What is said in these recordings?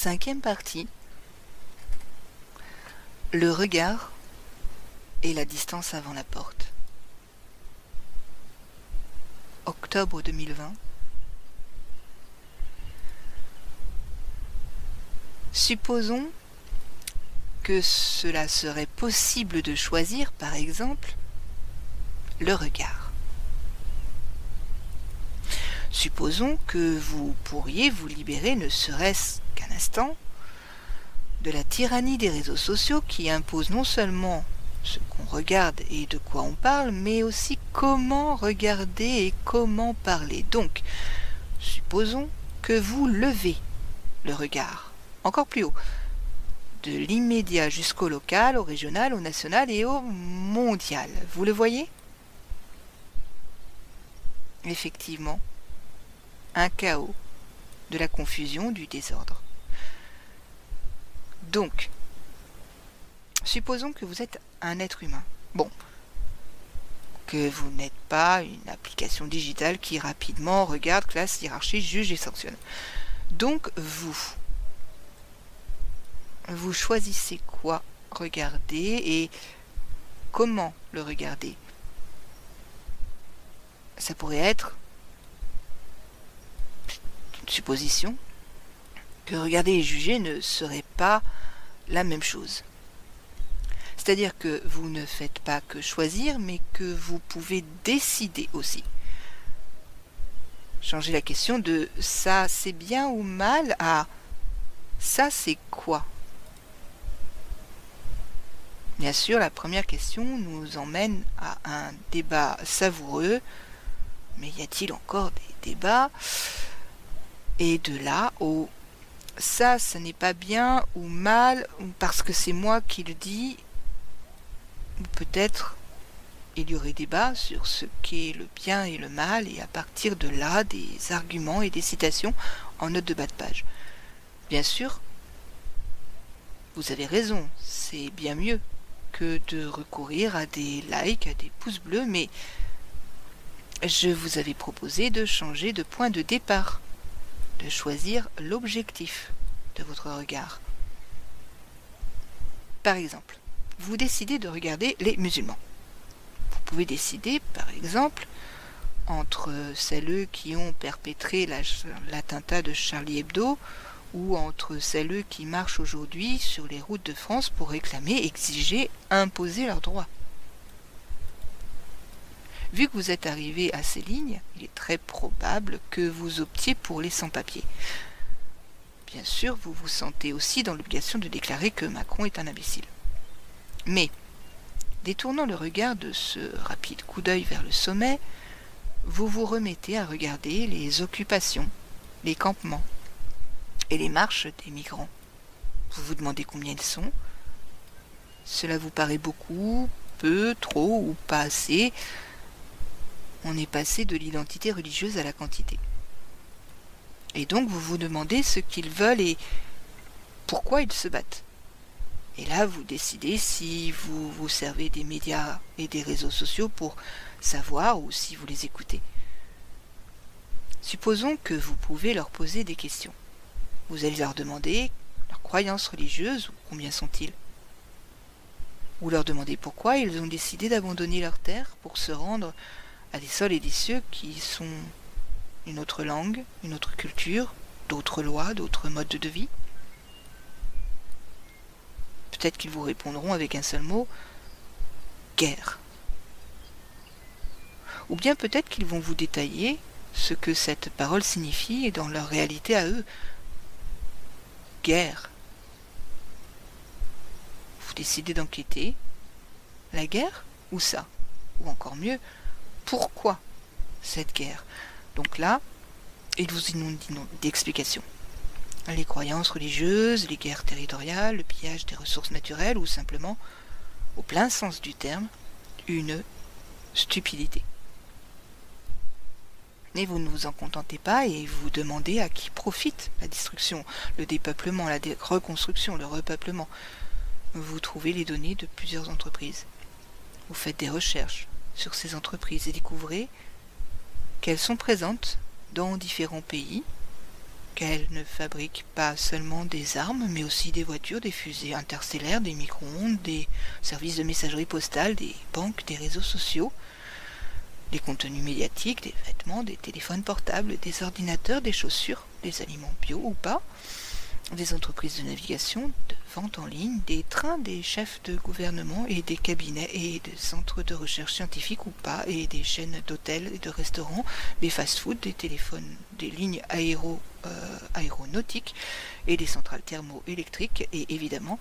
Cinquième partie. Le regard et la distance avant la porte. Octobre 2020. Supposons que cela serait possible de choisir, par exemple, le regard. Supposons que vous pourriez vous libérer, ne serait-ce qu'un instant, de la tyrannie des réseaux sociaux qui impose non seulement ce qu'on regarde et de quoi on parle, mais aussi comment regarder et comment parler. Donc, supposons que vous levez le regard, encore plus haut, de l'immédiat jusqu'au local, au régional, au national et au mondial. Vous le voyez ? Effectivement, un chaos, de la confusion, du désordre. Donc, supposons que vous êtes un être humain. Bon, que vous n'êtes pas une application digitale qui rapidement regarde, classe, hiérarchie, juge et sanctionne. Donc, vous choisissez quoi regarder et comment le regarder. Ça pourrait être une supposition que regarder et juger ne serait pas la même chose. C'est-à-dire que vous ne faites pas que choisir, mais que vous pouvez décider aussi. Changer la question de « ça c'est bien ou mal » à « ça c'est quoi ?» Bien sûr, la première question nous emmène à un débat savoureux, mais y a-t-il encore des débats? Et de là au « ça, ce n'est pas bien ou mal, ou parce que c'est moi qui le dis », ou peut-être il y aurait débat sur ce qu'est le bien et le mal, et à partir de là, des arguments et des citations en note de bas de page. Bien sûr, vous avez raison, c'est bien mieux que de recourir à des likes, à des pouces bleus, mais je vous avais proposé de changer de point de départ, de choisir l'objectif de votre regard. Par exemple, vous décidez de regarder les musulmans. Vous pouvez décider, par exemple, entre celles qui ont perpétré l'attentat de Charlie Hebdo ou entre celles qui marchent aujourd'hui sur les routes de France pour réclamer, exiger, imposer leurs droits. Vu que vous êtes arrivé à ces lignes, il est très probable que vous optiez pour les sans-papiers. Bien sûr, vous vous sentez aussi dans l'obligation de déclarer que Macron est un imbécile. Mais, détournant le regard de ce rapide coup d'œil vers le sommet, vous vous remettez à regarder les occupations, les campements et les marches des migrants. Vous vous demandez combien ils sont. Cela vous paraît beaucoup, peu, trop ou pas assez. On est passé de l'identité religieuse à la quantité. Et donc vous vous demandez ce qu'ils veulent et pourquoi ils se battent. Et là, vous décidez si vous vous servez des médias et des réseaux sociaux pour savoir ou si vous les écoutez. Supposons que vous pouvez leur poser des questions. Vous allez leur demander leurs croyances religieuses ou combien sont-ils. Ou leur demander pourquoi ils ont décidé d'abandonner leur terre pour se rendre à des sols et des cieux qui sont une autre langue, une autre culture, d'autres lois, d'autres modes de vie. Peut-être qu'ils vous répondront avec un seul mot, guerre. Ou bien peut-être qu'ils vont vous détailler ce que cette parole signifie dans leur réalité à eux. Guerre. Vous décidez d'enquêter. La guerre ou ça? Ou encore mieux, pourquoi cette guerre? Donc là, ils vous inondent d'explications. Les croyances religieuses, les guerres territoriales, le pillage des ressources naturelles ou simplement, au plein sens du terme, une stupidité. Mais vous ne vous en contentez pas et vous demandez à qui profite la destruction, le dépeuplement, la reconstruction, le repeuplement. Vous trouvez les données de plusieurs entreprises. Vous faites des recherches sur ces entreprises et découvrez qu'elles sont présentes dans différents pays qu'elle ne fabrique pas seulement des armes, mais aussi des voitures, des fusées interstellaires, des micro-ondes, des services de messagerie postale, des banques, des réseaux sociaux, des contenus médiatiques, des vêtements, des téléphones portables, des ordinateurs, des chaussures, des aliments bio ou pas, des entreprises de navigation, de vente en ligne, des trains, des chefs de gouvernement et des cabinets et des centres de recherche scientifiques ou pas, et des chaînes d'hôtels et de restaurants, des fast-foods, des téléphones, des lignes aéronautiques et des centrales thermoélectriques et évidemment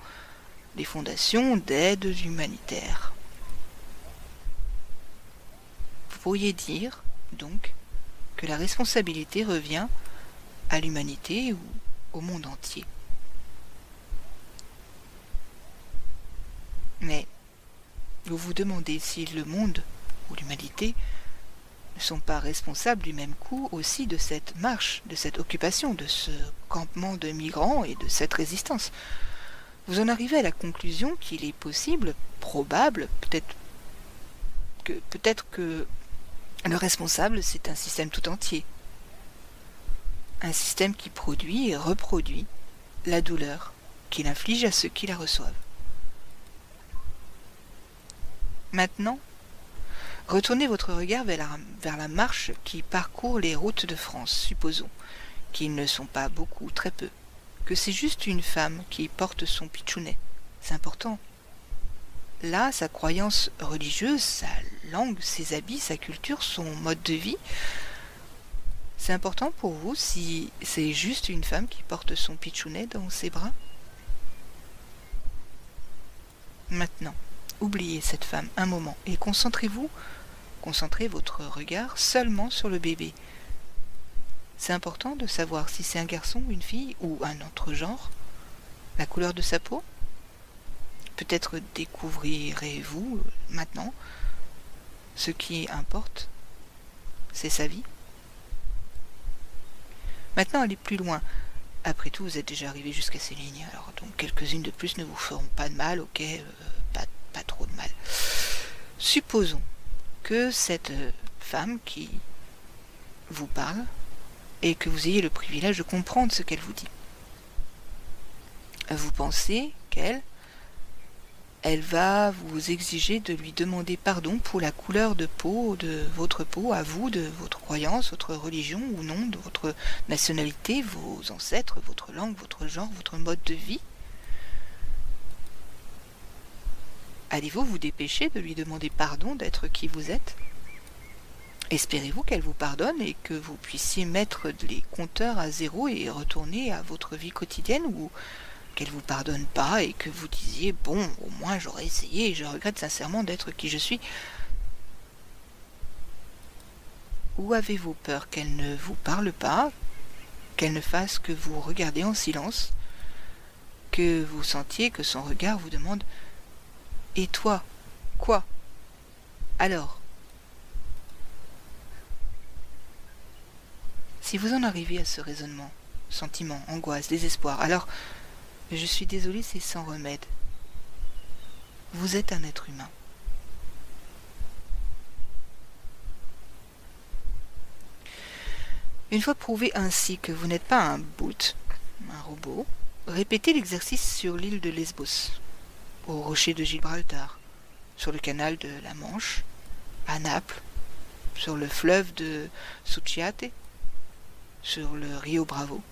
des fondations d'aide humanitaire. Vous pourriez dire, donc, que la responsabilité revient à l'humanité ou au monde entier. Mais vous vous demandez si le monde ou l'humanité ne sont pas responsables du même coup aussi de cette marche, de cette occupation, de ce campement de migrants et de cette résistance. Vous en arrivez à la conclusion qu'il est possible, probable, peut-être que le responsable, c'est un système tout entier. Un système qui produit et reproduit la douleur qu'il inflige à ceux qui la reçoivent. Maintenant, retournez votre regard vers la marche qui parcourt les routes de France. Supposons qu'ils ne sont pas beaucoup, très peu, que c'est juste une femme qui porte son pitchounet. C'est important. Là, sa croyance religieuse, sa langue, ses habits, sa culture, son mode de vie, c'est important pour vous si c'est juste une femme qui porte son pitchounet dans ses bras? Maintenant, oubliez cette femme un moment et concentrez votre regard seulement sur le bébé. C'est important de savoir si c'est un garçon, une fille ou un autre genre, la couleur de sa peau. Peut-être découvrirez-vous maintenant ce qui importe, c'est sa vie. Maintenant, allez plus loin. Après tout, vous êtes déjà arrivé jusqu'à ces lignes, alors donc quelques-unes de plus ne vous feront pas de mal, ok, pas trop de mal. Supposons que cette femme qui vous parle et que vous ayez le privilège de comprendre ce qu'elle vous dit. Vous pensez qu'elle va vous exiger de lui demander pardon pour la couleur de peau de votre peau, à vous, de votre croyance, votre religion ou non, de votre nationalité, vos ancêtres, votre langue, votre genre, votre mode de vie. Allez-vous vous dépêcher de lui demander pardon d'être qui vous êtes? Espérez-vous qu'elle vous pardonne et que vous puissiez mettre les compteurs à zéro et retourner à votre vie quotidienne, ou qu'elle vous pardonne pas et que vous disiez « Bon, au moins j'aurais essayé et je regrette sincèrement d'être qui je suis ». Ou avez-vous peur qu'elle ne vous parle pas, qu'elle ne fasse que vous regarder en silence, que vous sentiez que son regard vous demande « Et toi, quoi? Alors ?» Si vous en arrivez à ce raisonnement, sentiment, angoisse, désespoir, alors je suis désolé, c'est sans remède. Vous êtes un être humain. Une fois prouvé ainsi que vous n'êtes pas un bot, un robot, répétez l'exercice sur l'île de Lesbos, au rocher de Gibraltar, sur le canal de la Manche, à Naples, sur le fleuve de Suchiate, sur le Rio Bravo.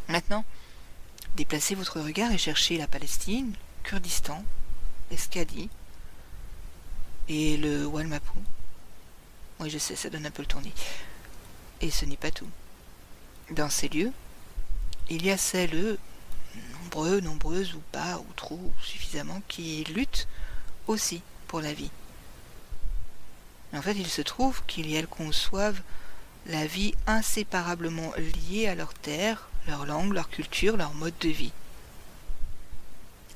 Maintenant, déplacez votre regard et cherchez la Palestine, Kurdistan, l'Escadie et le Walmapu. Oui, je sais, ça donne un peu le tournis. Et ce n'est pas tout. Dans ces lieux, il y a celles, nombreuses ou pas, ou trop, ou suffisamment, qui luttent aussi pour la vie. Mais en fait, il se trouve qu'elles conçoivent la vie inséparablement liée à leur terre, leur langue, leur culture, leur mode de vie.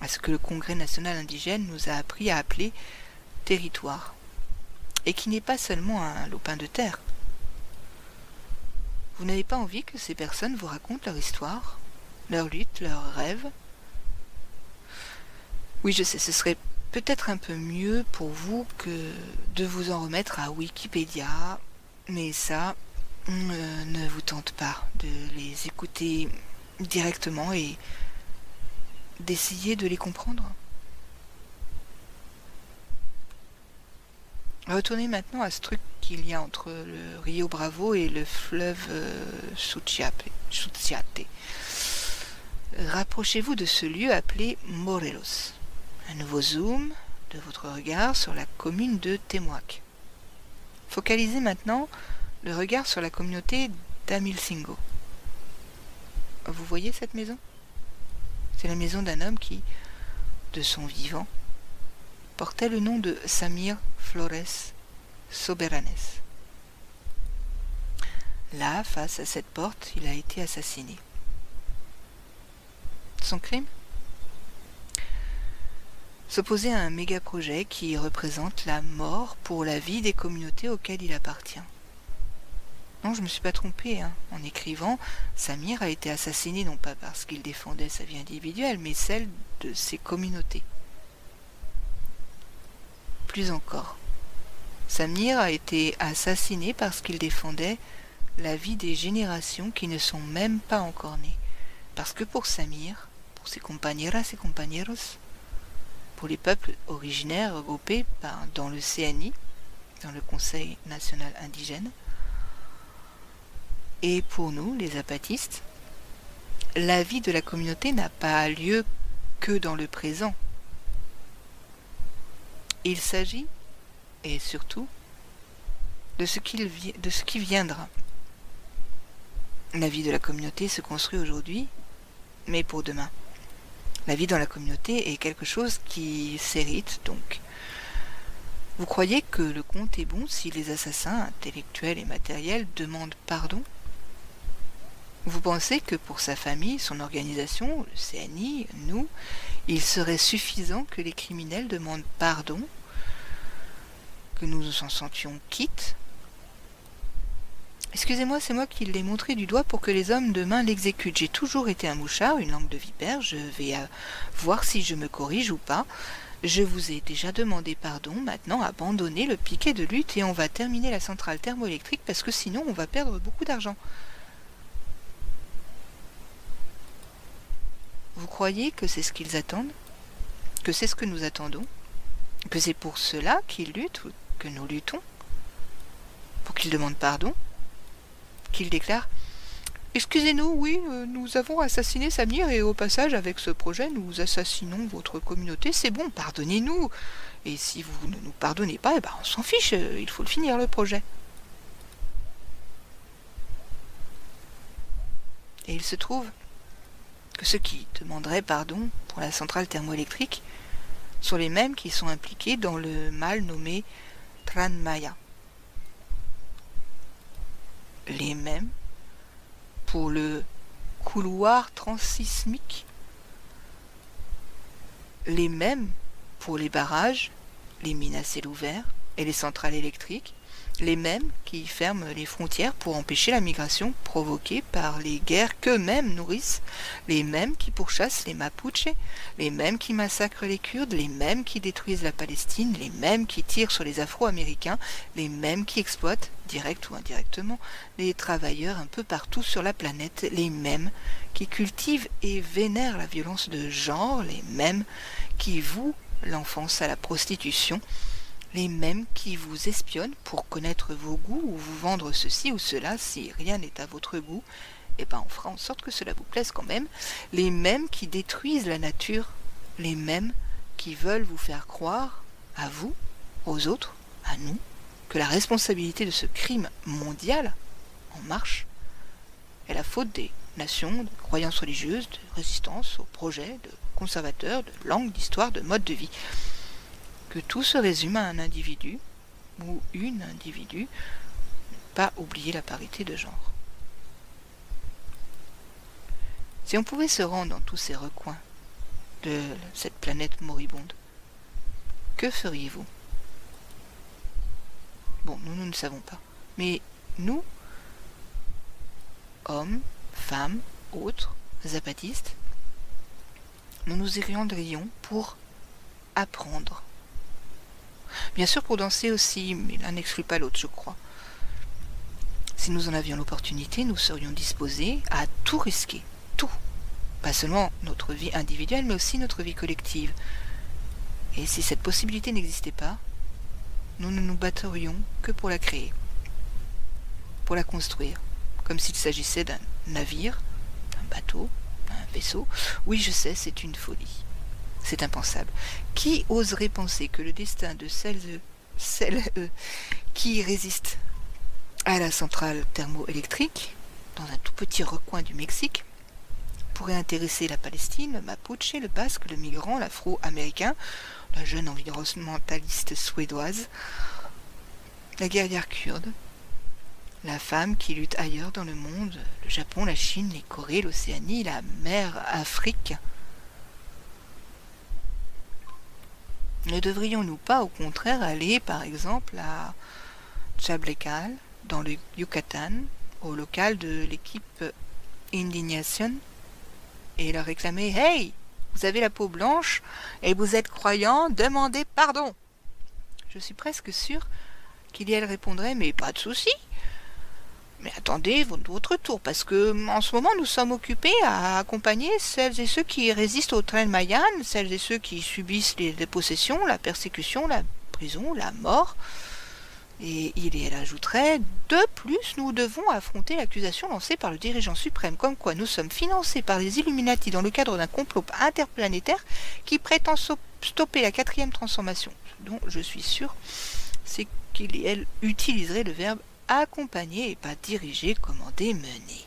À ce que le Congrès national indigène nous a appris à appeler territoire. Et qui n'est pas seulement un lopin de terre. Vous n'avez pas envie que ces personnes vous racontent leur histoire, leur lutte, leurs rêves? Oui, je sais, ce serait peut-être un peu mieux pour vous que de vous en remettre à Wikipédia, mais ça, ne vous tente pas de les écouter directement et d'essayer de les comprendre. Retournez maintenant à ce truc qu'il y a entre le Rio Bravo et le fleuve Suchiate. Rapprochez-vous de ce lieu appelé Morelos. Un nouveau zoom de votre regard sur la commune de Temuac. Focalisez maintenant le regard sur la communauté d'Amilcingo. Vous voyez cette maison? C'est la maison d'un homme qui, de son vivant, portait le nom de Samir Flores Soberanes. Là, face à cette porte, il a été assassiné. Son crime? S'opposer à un méga-projet qui représente la mort pour la vie des communautés auxquelles il appartient. Non, je ne me suis pas trompée, hein. En écrivant, Samir a été assassiné non pas parce qu'il défendait sa vie individuelle, mais celle de ses communautés. Plus encore, Samir a été assassiné parce qu'il défendait la vie des générations qui ne sont même pas encore nées. Parce que pour Samir, pour ses compañeras et compañeros, pour les peuples originaires regroupés dans le CNI, dans le Conseil national indigène, et pour nous, les zapatistes, la vie de la communauté n'a pas lieu que dans le présent. Il s'agit, et surtout, de ce qui viendra. La vie de la communauté se construit aujourd'hui, mais pour demain. La vie dans la communauté est quelque chose qui s'hérite, donc. Vous croyez que le compte est bon si les assassins intellectuels et matériels demandent pardon? Vous pensez que pour sa famille, son organisation, le CNI, nous, il serait suffisant que les criminels demandent pardon, que nous nous en sentions quittes? Excusez-moi, c'est moi qui l'ai montré du doigt pour que les hommes demain l'exécutent. J'ai toujours été un mouchard, une langue de vipère, je vais voir si je me corrige ou pas. Je vous ai déjà demandé pardon, maintenant abandonnez le piquet de lutte et on va terminer la centrale thermoélectrique parce que sinon on va perdre beaucoup d'argent. Vous croyez que c'est ce qu'ils attendent? Que c'est ce que nous attendons? Que c'est pour cela qu'ils luttent ou que nous luttons? Pour qu'ils demandent pardon? Qu'ils déclarent « Excusez-nous, oui, nous avons assassiné Samir et au passage, avec ce projet, nous assassinons votre communauté, c'est bon, pardonnez-nous. Et si vous ne nous pardonnez pas, eh ben, on s'en fiche, il faut le finir, le projet. » Et il se trouve que ceux qui demanderaient pardon pour la centrale thermoélectrique sont les mêmes qui sont impliqués dans le mal nommé Tren Maya. Les mêmes pour le couloir transsismique, les mêmes pour les barrages, les mines à ciel ouvert et les centrales électriques, les mêmes qui ferment les frontières pour empêcher la migration provoquée par les guerres qu'eux-mêmes nourrissent, les mêmes qui pourchassent les Mapuches, les mêmes qui massacrent les Kurdes, les mêmes qui détruisent la Palestine, les mêmes qui tirent sur les Afro-Américains, les mêmes qui exploitent, direct ou indirectement, les travailleurs un peu partout sur la planète, les mêmes qui cultivent et vénèrent la violence de genre, les mêmes qui vouent l'enfance à la prostitution, les mêmes qui vous espionnent pour connaître vos goûts ou vous vendre ceci ou cela. Si rien n'est à votre goût, eh ben on fera en sorte que cela vous plaise quand même. Les mêmes qui détruisent la nature, les mêmes qui veulent vous faire croire, à vous, aux autres, à nous, que la responsabilité de ce crime mondial en marche est la faute des nations, de croyances religieuses, de résistance aux projets, de conservateurs, de langue, d'histoire, de mode de vie. Que tout se résume à un individu ou une individu, ne pas oublier la parité de genre. Si on pouvait se rendre dans tous ces recoins de cette planète moribonde, que feriez-vous? Bon, nous ne savons pas. Mais nous, hommes, femmes, autres, zapatistes, nous nous y rendrions pour apprendre. Bien sûr pour danser aussi, mais l'un n'exclut pas l'autre, je crois. Si nous en avions l'opportunité, nous serions disposés à tout risquer, tout. Pas seulement notre vie individuelle, mais aussi notre vie collective. Et si cette possibilité n'existait pas, nous ne nous battrions que pour la créer, pour la construire, comme s'il s'agissait d'un navire, d'un bateau, d'un vaisseau. Oui, je sais, c'est une folie. C'est impensable. Qui oserait penser que le destin de celles qui résistent à la centrale thermoélectrique, dans un tout petit recoin du Mexique, pourrait intéresser la Palestine, le Mapuche, le Basque, le migrant, l'Afro-américain, la jeune environnementaliste suédoise, la guerrière kurde, la femme qui lutte ailleurs dans le monde, le Japon, la Chine, les Corées, l'Océanie, la mer Afrique. Ne devrions-nous pas au contraire aller par exemple à Chablecal, dans le Yucatan, au local de l'équipe Indignation, et leur réclamer « Hey, vous avez la peau blanche et vous êtes croyant, demandez pardon !» Je suis presque sûre qu'il y elle répondrait « Mais pas de souci, mais attendez votre tour, parce que en ce moment nous sommes occupés à accompagner celles et ceux qui résistent au train de Mayan, celles et ceux qui subissent les dépossessions, la persécution, la prison, la mort. » Et il et elle ajouterait « De plus, nous devons affronter l'accusation lancée par le dirigeant suprême, comme quoi nous sommes financés par les Illuminati dans le cadre d'un complot interplanétaire qui prétend stopper la 4e transformation. » Dont je suis sûre, c'est qu'il et elle utiliserait le verbe accompagner et pas diriger, commander, mener.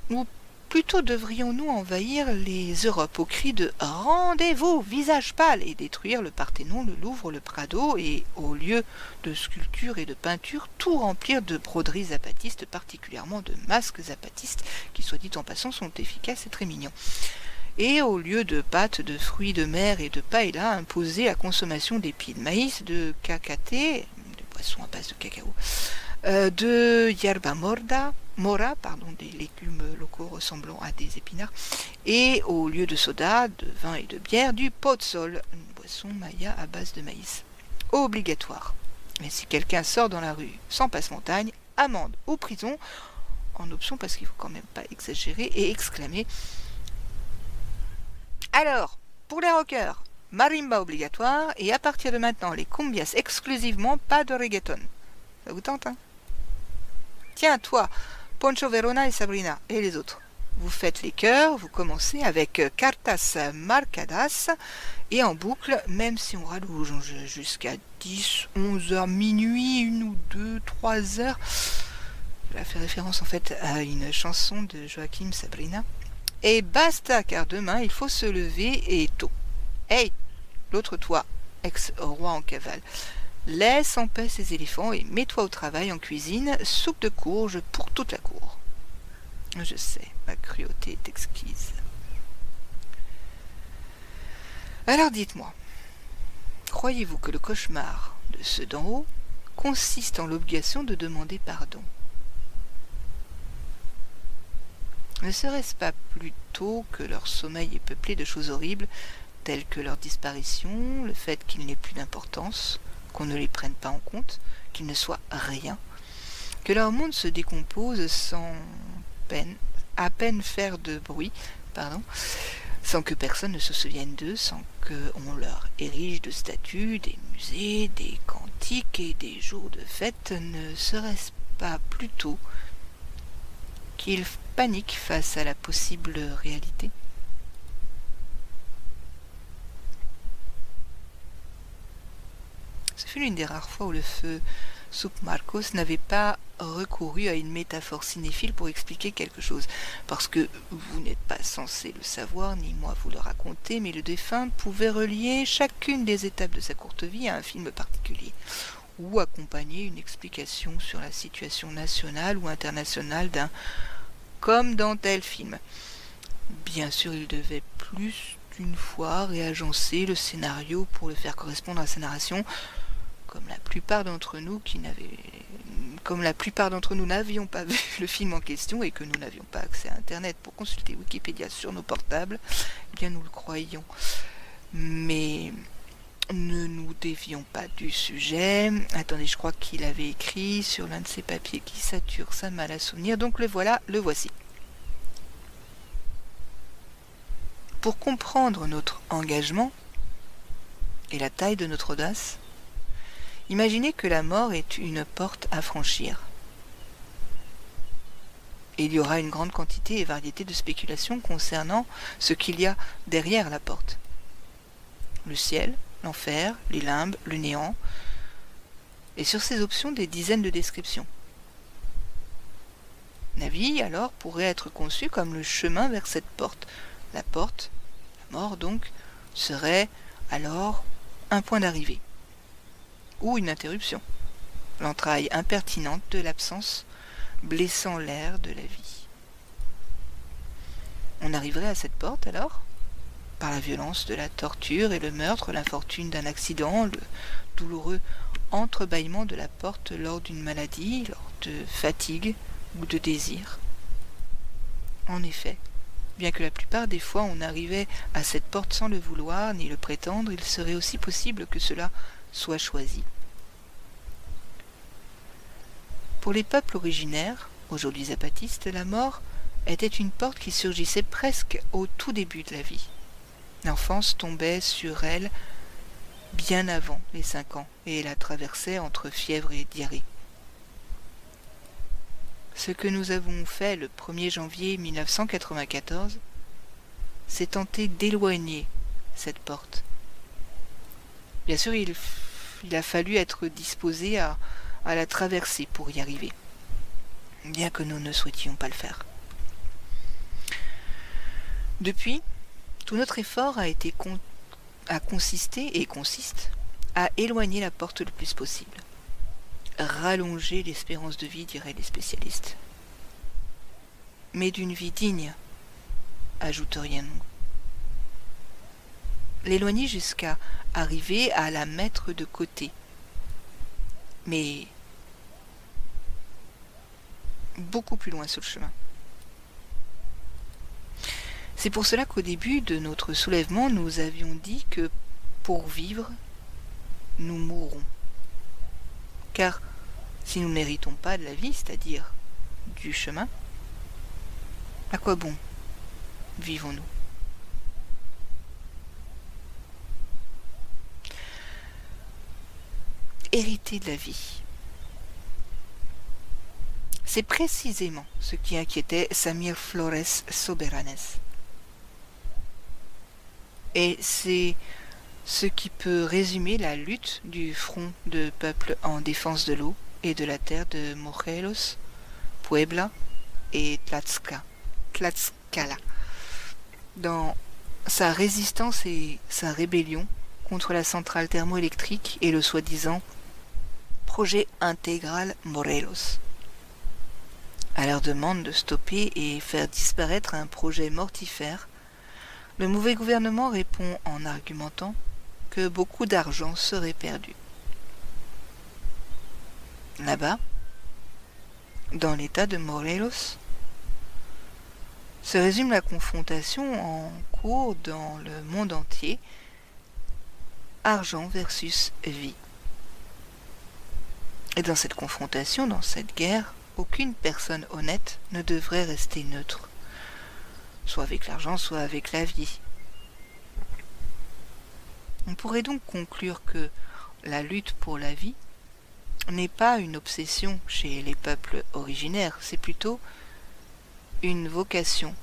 Ou plutôt devrions-nous envahir les Europes au cri de « Rendez-vous, visage pâle !» et détruire le Parthénon, le Louvre, le Prado et, au lieu de sculptures et de peintures, tout remplir de broderies zapatistes, particulièrement de masques zapatistes, qui, soit dit en passant, sont efficaces et très mignons. Et au lieu de pâtes, de fruits de mer et de paella, imposer la consommation d'épis de maïs, de cacaté, de boissons à base de cacao, de yerba mora, des légumes locaux ressemblant à des épinards, et au lieu de soda, de vin et de bière, du pozol, une boisson maya à base de maïs. Obligatoire. Mais si quelqu'un sort dans la rue sans passe-montagne, amende ou prison, en option parce qu'il ne faut quand même pas exagérer, et exclamer « Alors, pour les rockers, marimba obligatoire, et à partir de maintenant, les cumbias exclusivement, pas de reggaeton. » Ça vous tente, hein? Tiens, toi, Poncho Verona et Sabrina, et les autres. Vous faites les chœurs, vous commencez avec Cartas Marcadas, et en boucle, même si on rallonge jusqu'à 10, 11 heures, minuit, 1 ou 2, 3 heures. Cela fait référence en fait à une chanson de Joachim Sabrina. Et basta, car demain, il faut se lever et tôt. Hey, l'autre toi, ex-roi en cavale. Laisse en paix ces éléphants et mets-toi au travail en cuisine, soupe de courge pour toute la cour. Je sais, ma cruauté est exquise. Alors dites-moi, croyez-vous que le cauchemar de ceux d'en haut consiste en l'obligation de demander pardon? Ne serait-ce pas plutôt que leur sommeil est peuplé de choses horribles, telles que leur disparition, le fait qu'ils n'aient plus d'importance, qu'on ne les prenne pas en compte, qu'ils ne soient rien, que leur monde se décompose sans peine, à peine faire de bruit, sans que personne ne se souvienne d'eux, sans qu'on leur érige de statues, des musées, des cantiques et des jours de fête, ne serait-ce pas plutôt qu'ils paniquent face à la possible réalité? Ce fut l'une des rares fois où le feu Soup Marcos n'avait pas recouru à une métaphore cinéphile pour expliquer quelque chose, parce que vous n'êtes pas censé le savoir, ni moi vous le raconter, mais le défunt pouvait relier chacune des étapes de sa courte vie à un film particulier, ou accompagner une explication sur la situation nationale ou internationale d'un « comme dans tel film ». Bien sûr, il devait plus d'une fois réagencer le scénario pour le faire correspondre à sa narration, comme la plupart d'entre nous n'avions pas vu le film en question et que nous n'avions pas accès à Internet pour consulter Wikipédia sur nos portables, eh bien nous le croyions. Mais Ne nous dévions pas du sujet. Attendez, je crois qu'il avait écrit sur l'un de ses papiers qui sature sa mal à souvenir. Donc le voilà, le voici. Pour comprendre notre engagement et la taille de notre audace, imaginez que la mort est une porte à franchir. Et il y aura une grande quantité et variété de spéculations concernant ce qu'il y a derrière la porte. Le ciel, l'enfer, les limbes, le néant, et sur ces options des dizaines de descriptions. La vie, alors, pourrait être conçue comme le chemin vers cette porte. La porte, la mort donc, serait alors un point d'arrivée, ou une interruption, l'entraille impertinente de l'absence, blessant l'air de la vie. On arriverait à cette porte alors, par la violence de la torture et le meurtre, l'infortune d'un accident, le douloureux entrebâillement de la porte lors d'une maladie, lors de fatigue ou de désir. En effet, bien que la plupart des fois on arrivait à cette porte sans le vouloir ni le prétendre, il serait aussi possible que cela soit choisi. Pour les peuples originaires, aujourd'hui zapatistes, la mort était une porte qui surgissait presque au tout début de la vie. L'enfance tombait sur elle bien avant les 5 ans et la traversait entre fièvre et diarrhée. Ce que nous avons fait le 1er janvier 1994, c'est tenter d'éloigner cette porte. Bien sûr, il a fallu être disposé à la traverser pour y arriver, bien que nous ne souhaitions pas le faire. Depuis, tout notre effort a consisté et consiste à éloigner la porte le plus possible. Rallonger l'espérance de vie, diraient les spécialistes. Mais d'une vie digne, ajouterions-nous. L'éloigner jusqu'à arriver à la mettre de côté. Mais beaucoup plus loin sur le chemin. C'est pour cela qu'au début de notre soulèvement, nous avions dit que pour vivre, nous mourrons. Car si nous ne méritons pas de la vie, c'est-à-dire du chemin, à quoi bon vivons-nous? Hériter de la vie. C'est précisément ce qui inquiétait Samir Flores Soberanes. Et c'est ce qui peut résumer la lutte du front de peuple en défense de l'eau et de la terre de Morelos, Puebla et Tlaxcala, dans sa résistance et sa rébellion contre la centrale thermoélectrique et le soi-disant projet intégral Morelos. À leur demande de stopper et faire disparaître un projet mortifère, le mauvais gouvernement répond en argumentant que beaucoup d'argent serait perdu. Là-bas, dans l'état de Morelos, se résume la confrontation en cours dans le monde entier, argent versus vie. Et dans cette confrontation, dans cette guerre, aucune personne honnête ne devrait rester neutre, soit avec l'argent, soit avec la vie. On pourrait donc conclure que la lutte pour la vie n'est pas une obsession chez les peuples originaires, c'est plutôt une vocation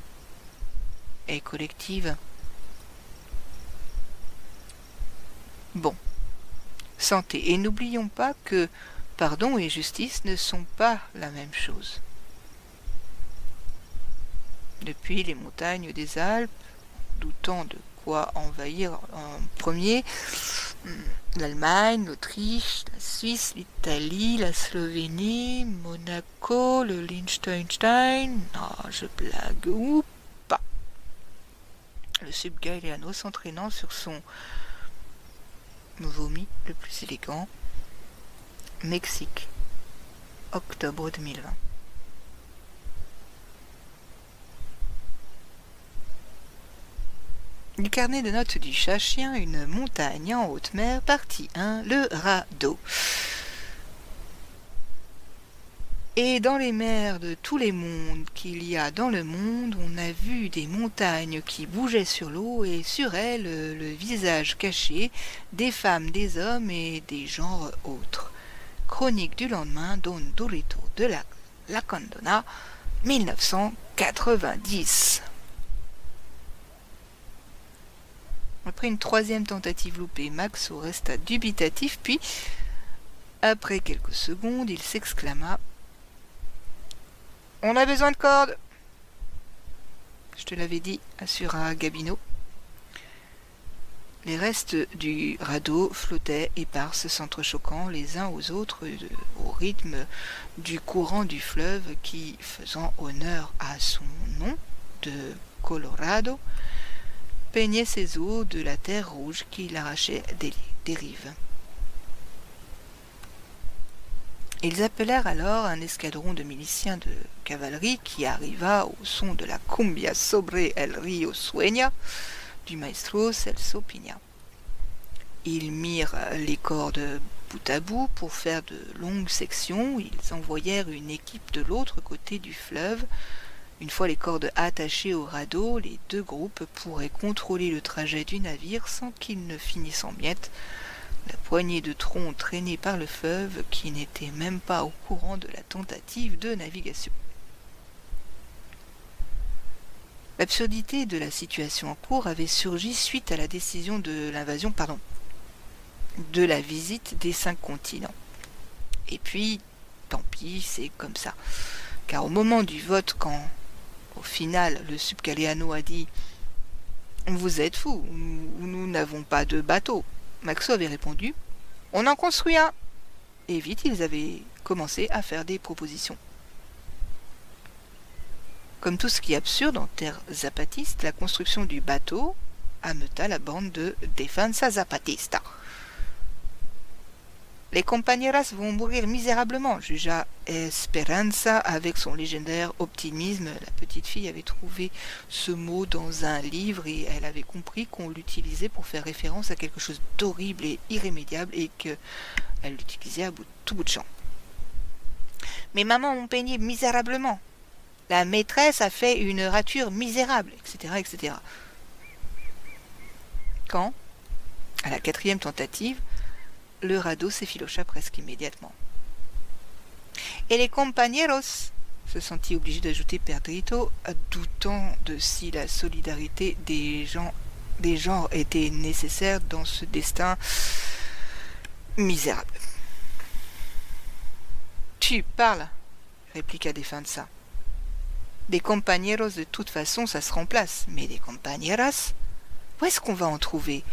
et collective. Bon, santé. Et n'oublions pas que pardon et justice ne sont pas la même chose. Depuis les montagnes des Alpes, doutant de quoi envahir en premier, l'Allemagne, l'Autriche, la Suisse, l'Italie, la Slovénie, Monaco, le Liechtenstein, non, je blague ou pas. Le Subgailiano s'entraînant sur son vomi le plus élégant. Mexique, octobre 2020. Du carnet de notes du chat-chien, une montagne en haute mer, partie 1, le radeau. Et dans les mers de tous les mondes qu'il y a dans le monde, on a vu des montagnes qui bougeaient sur l'eau et sur elles le visage caché des femmes, des hommes et des genres autres. Chronique du lendemain, Don Dorito de la Lacandona, 1990. Après une troisième tentative loupée, Maxo resta dubitatif, puis, après quelques secondes, il s'exclama: « On a besoin de cordes !»« Je te l'avais dit, » assura Gabino. Les restes du radeau flottaient épars, s'entrechoquant les uns aux autres au rythme du courant du fleuve qui, faisant honneur à son nom de Colorado, peignait ses eaux de la terre rouge qui l'arrachait des rives. Ils appelèrent alors un escadron de miliciens de cavalerie qui arriva au son de la cumbia sobre el rio Sueña du maestro Celso Piña. Ils mirent les cordes bout à bout pour faire de longues sections. Ils envoyèrent une équipe de l'autre côté du fleuve. Une fois les cordes attachées au radeau, les deux groupes pourraient contrôler le trajet du navire sans qu'il ne finisse en miettes, la poignée de troncs traînée par le fleuve qui n'était même pas au courant de la tentative de navigation. L'absurdité de la situation en cours avait surgi suite à la décision de l'invasion, de la visite des 5 continents. Et puis, tant pis, c'est comme ça. Car au moment du vote, quand, au final, le Subcaleano a dit « Vous êtes fous, nous n'avons pas de bateau », Maxo avait répondu « On en construit un !» Et vite, ils avaient commencé à faire des propositions. Comme tout ce qui est absurde en terre zapatiste, la construction du bateau ameuta la bande de Defensa Zapatista. « Les compañeras vont mourir misérablement », jugea Esperanza avec son légendaire optimisme. La petite fille avait trouvé ce mot dans un livre et elle avait compris qu'on l'utilisait pour faire référence à quelque chose d'horrible et irrémédiable et qu'elle l'utilisait à tout bout de champ. « Mes mamans ont peigné misérablement. La maîtresse a fait une rature misérable, etc., etc. » Quand, à la 4e tentative, le radeau s'effilocha presque immédiatement. « Et les compañeros » se sentit obligé d'ajouter Pedrito, doutant de si la solidarité des genres était nécessaire dans ce destin misérable. « Tu parles » répliqua Defensa. « Des compañeros, de toute façon, ça se remplace, mais des compañeras, où est-ce qu'on va en trouver ?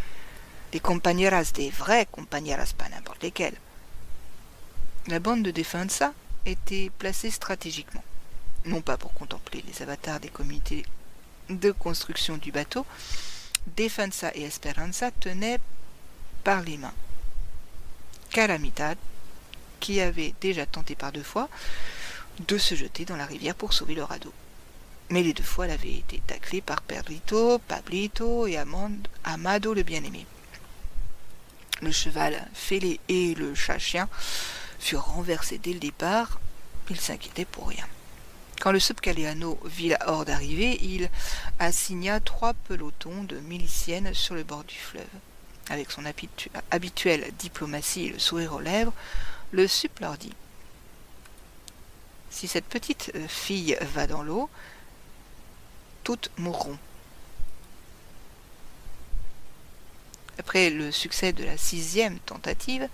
Des compañeras, des vraies compañeras, pas n'importe lesquelles. » La bande de Defensa était placée stratégiquement, non pas pour contempler les avatars des comités de construction du bateau. Defensa et Esperanza tenaient par les mains Calamidad, qui avait déjà tenté par 2 fois de se jeter dans la rivière pour sauver le radeau. Mais les 2 fois, elle avait été taclée par Pedrito, Pablito et Amado le bien-aimé. Le cheval fêlé et le chat-chien furent renversés dès le départ. Ils s'inquiétaient pour rien. Quand le Subcaleano vit la horde arriver, il assigna 3 pelotons de miliciennes sur le bord du fleuve. Avec son habituelle diplomatie et le sourire aux lèvres, le Sup leur dit « Si cette petite fille va dans l'eau, toutes mourront. » Après le succès de la 6e tentative,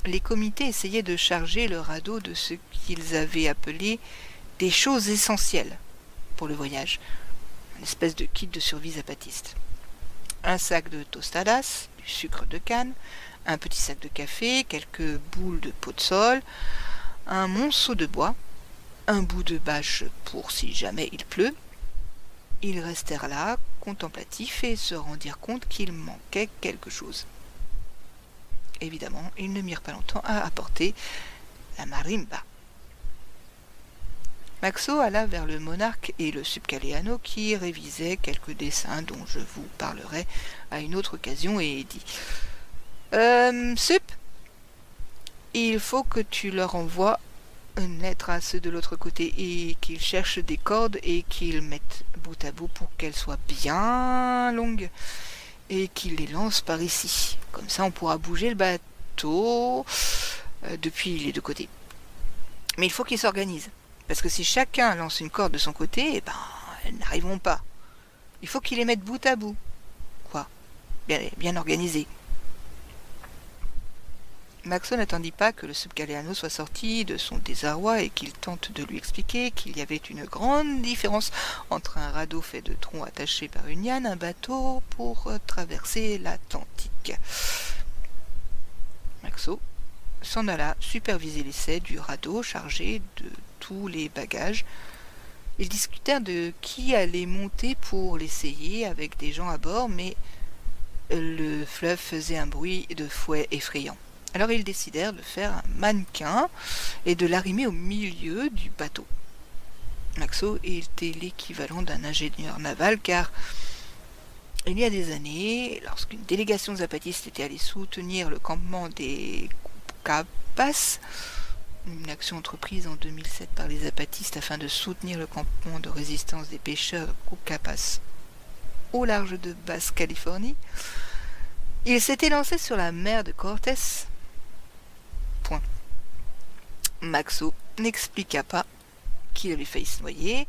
les comités essayaient de charger le radeau de ce qu'ils avaient appelé des choses essentielles pour le voyage, une espèce de kit de survie zapatiste. Un sac de tostadas, du sucre de canne, un petit sac de café, quelques boules de pot de sol, un monceau de bois, un bout de bâche pour si jamais il pleut. Ils restèrent là, contemplatifs, et se rendirent compte qu'il manquait quelque chose. Évidemment, ils ne mirent pas longtemps à apporter la marimba. Maxo alla vers le monarque et le Subcaleano qui révisaient quelques dessins dont je vous parlerai à une autre occasion et dit Sup, il faut que tu leur envoies une lettre à ceux de l'autre côté et qu'ils cherchent des cordes et qu'ils mettent bout à bout pour qu'elles soient bien longues et qu'ils les lancent par ici. Comme ça, on pourra bouger le bateau depuis les deux côtés. Mais il faut qu'ils s'organisent. Parce que si chacun lance une corde de son côté, eh ben, elles n'arriveront pas. Il faut qu'ils les mettent bout à bout. Quoi? Bien organisés. Maxo n'attendit pas que le Subcaleano soit sorti de son désarroi et qu'il tente de lui expliquer qu'il y avait une grande différence entre un radeau fait de troncs attachés par une liane, un bateau pour traverser l'Atlantique. Maxo s'en alla superviser l'essai du radeau chargé de tous les bagages. Ils discutèrent de qui allait monter pour l'essayer avec des gens à bord, mais le fleuve faisait un bruit de fouet effrayant. Alors ils décidèrent de faire un mannequin et de l'arrimer au milieu du bateau. Maxo était l'équivalent d'un ingénieur naval car il y a des années, lorsqu'une délégation zapatiste était allée soutenir le campement des Cucapas, une action entreprise en 2007 par les zapatistes afin de soutenir le campement de résistance des pêcheurs Cucapas au large de Basse-Californie, il s'était lancé sur la mer de Cortés. Maxo n'expliqua pas qu'il avait failli se noyer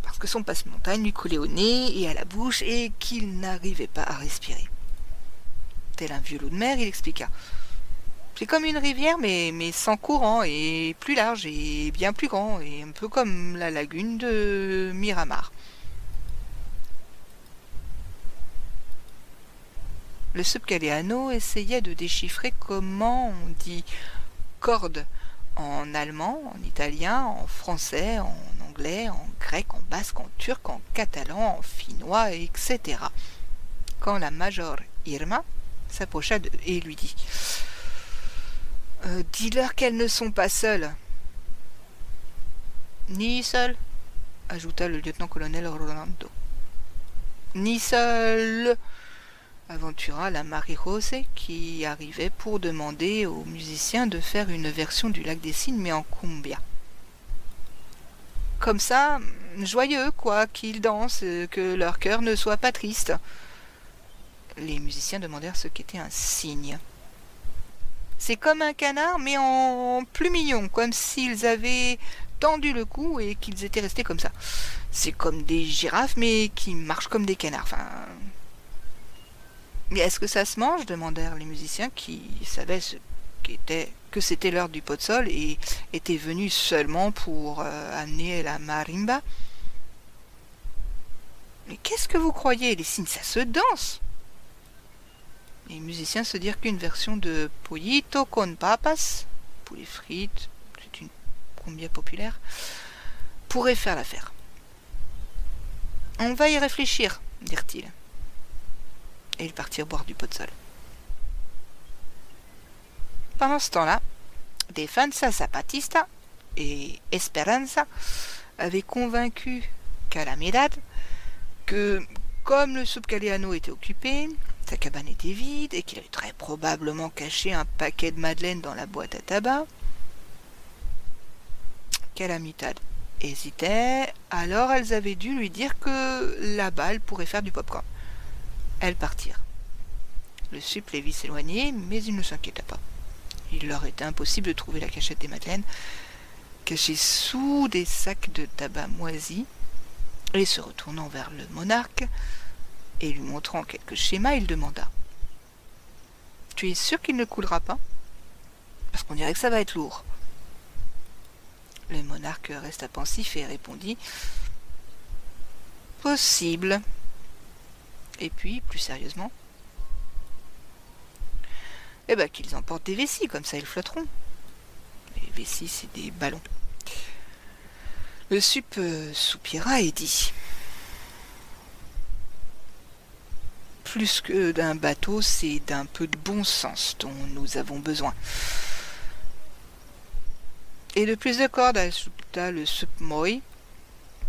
parce que son passe-montagne lui coulait au nez et à la bouche et qu'il n'arrivait pas à respirer. Tel un vieux loup de mer, il expliqua. C'est comme une rivière mais sans courant et plus large et bien plus grand et un peu comme la lagune de Miramar. Le Subcaleano essayait de déchiffrer comment on dit corde en allemand, en italien, en français, en anglais, en grec, en basque, en turc, en catalan, en finnois, etc. Quand la major Irma s'approcha et lui dit dis-leur qu'elles ne sont pas seules. Ni seules, ajouta le lieutenant-colonel Rolando. Ni seules, aventura la Marie-José qui arrivait pour demander aux musiciens de faire une version du Lac des Cygnes mais en cumbia. Comme ça, joyeux, quoi, qu'ils dansent, que leur cœur ne soit pas triste. Les musiciens demandèrent ce qu'était un cygne. C'est comme un canard mais en plus mignon, comme s'ils avaient tendu le cou et qu'ils étaient restés comme ça. C'est comme des girafes mais qui marchent comme des canards, enfin... Mais est-ce que ça se mange demandèrent les musiciens qui savaient que c'était l'heure du pot de sol et étaient venus seulement pour amener la marimba. Mais qu'est-ce que vous croyez? Les cygnes, ça se danse. Les musiciens se dirent qu'une version de pollito con papas, poulet frites, c'est une cumbia populaire, pourrait faire l'affaire. On va y réfléchir, dirent-ils. Et ils partirent boire du pot de sol. Pendant ce temps-là, Defensa Zapatista et Esperanza avaient convaincu Calamidad que, comme le Subcaleano était occupé, sa cabane était vide et qu'il avait très probablement caché un paquet de madeleines dans la boîte à tabac. Calamidad hésitait, alors elles avaient dû lui dire que la balle pourrait faire du popcorn. Elles partirent. Le sup les vit s'éloigner, mais il ne s'inquiéta pas. Il leur était impossible de trouver la cachette des madeleines, cachée sous des sacs de tabac moisis, et se retournant vers le monarque, et lui montrant quelques schémas, il demanda « Tu es sûr qu'il ne coulera pas? Parce qu'on dirait que ça va être lourd. » Le monarque resta pensif et répondit « Possible. » Et puis, plus sérieusement, eh ben qu'ils emportent des vessies, comme ça ils flotteront. Les vessies, c'est des ballons. Le sup soupira et dit « Plus que d'un bateau, c'est d'un peu de bon sens dont nous avons besoin. Et de plus de cordes, ajouta le Supmoy,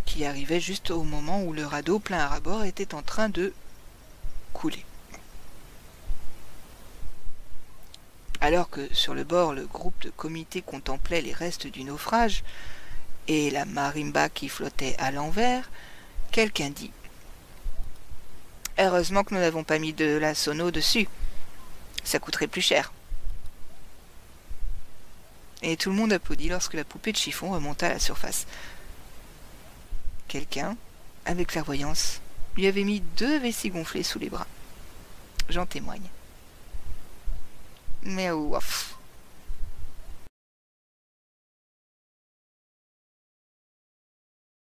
qui arrivait juste au moment où le radeau plein à ras-bord était en train de couler. Alors que sur le bord, le groupe de comité contemplait les restes du naufrage et la marimba qui flottait à l'envers, quelqu'un dit « Heureusement que nous n'avons pas mis de la sono dessus. Ça coûterait plus cher. » Et tout le monde applaudit lorsque la poupée de chiffon remonta à la surface. Quelqu'un, avec clairvoyance, lui avait mis 2 vessies gonflées sous les bras. J'en témoigne. Mais ouf.